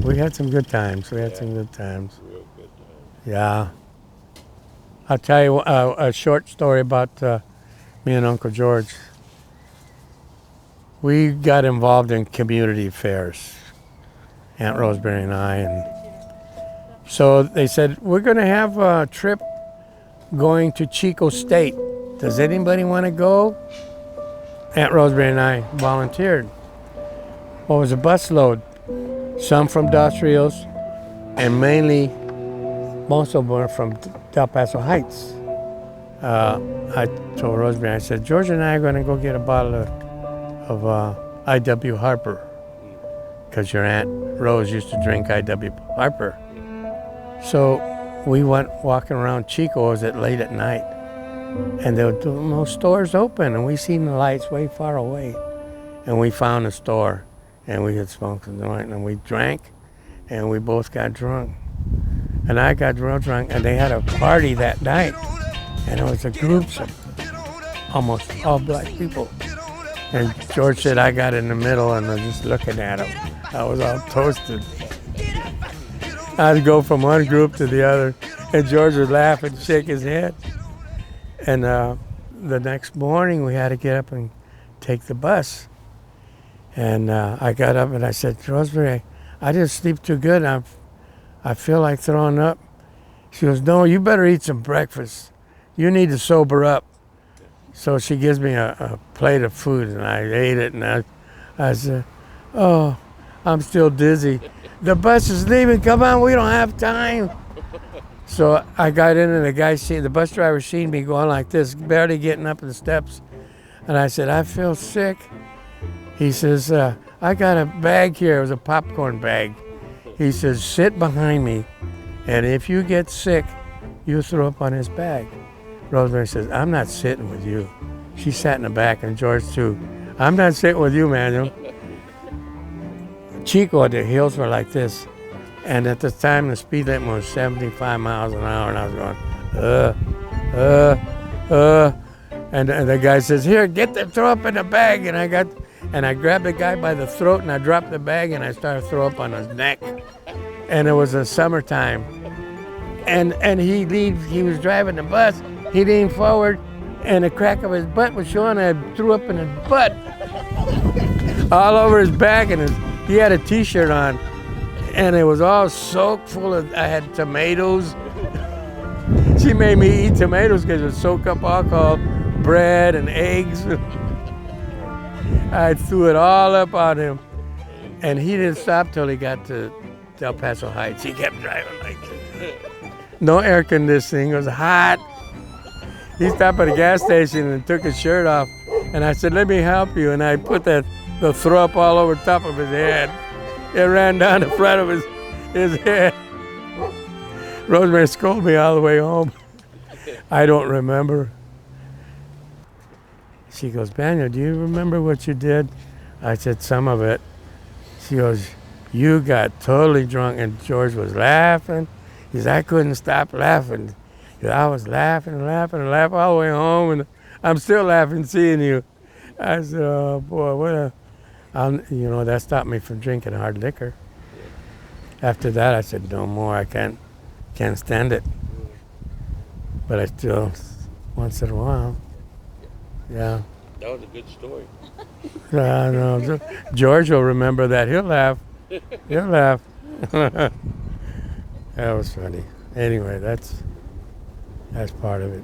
we had some good times. We had some good times. Yeah. I'll tell you a short story about me and Uncle George. We got involved in community affairs, Aunt Rosemary and I, and so they said, we're going to have a trip going to Chico State. Does anybody want to go? Aunt Rosemary and I volunteered. Well, it was a busload, some from Dos Rios, and mainly most of them were from Del Paso Heights. I told Rosemary, I said, George and I are going to go get a bottle of I.W. Harper, because your Aunt Rose used to drink I.W. Harper. So we went walking around Chico. It was late at night, and there were no stores open, and we seen the lights way far away. And we found a store, and we had smoked a joint, and we drank, and we both got drunk. And I got real drunk, and they had a party that night, and it was a group of almost all black people. And George said I got in the middle, and I was just looking at him. I was all toasted. I'd go from one group to the other, and George would laugh and shake his head. And the next morning, we had to get up and take the bus. And I got up and I said, Rosemary, I didn't sleep too good. I feel like throwing up. She goes, no, you better eat some breakfast. You need to sober up. So she gives me a plate of food, and I ate it, and I said, oh, I'm still dizzy. The bus is leaving. Come on, we don't have time. So I got in, and the bus driver seen me going like this, barely getting up the steps. And I said, I feel sick. He says, I got a bag here. It was a popcorn bag. He says, sit behind me, and if you get sick, you throw up on his bag. Rosemary says, I'm not sitting with you. She sat in the back, and George too. I'm not sitting with you, Manuel. Chico, the hills were like this. And at the time, the speed limit was 75 miles an hour, and I was going, and the guy says, here, throw up in the bag. And I grabbed the guy by the throat, and I dropped the bag, and I started to throw up on his neck. And it was a summertime. And he was driving the bus. He leaned forward, and the crack of his butt was showing. I threw up in his butt, all over his back, and he had a T-shirt on, and it was all soaked full of. I had tomatoes. She made me eat tomatoes because it would soak up alcohol, bread and eggs. I threw it all up on him, and he didn't stop till he got to Del Paso Heights. He kept driving like this. No air conditioning. It was hot. He stopped at a gas station and took his shirt off. And I said, let me help you. And I put the throw up all over top of his head. It ran down the front of his head. Rosemary scolded me all the way home. I don't remember. She goes, Manuel, do you remember what you did? I said, some of it. She goes, you got totally drunk. And George was laughing. He said, I couldn't stop laughing. I was laughing all the way home, and I'm still laughing seeing you. I said, oh boy, that stopped me from drinking hard liquor. After that, I said, no more, I can't stand it. But I still, once in a while, yeah. That was a good story. No, George will remember that. He'll laugh. That was funny. Anyway, that's part of it.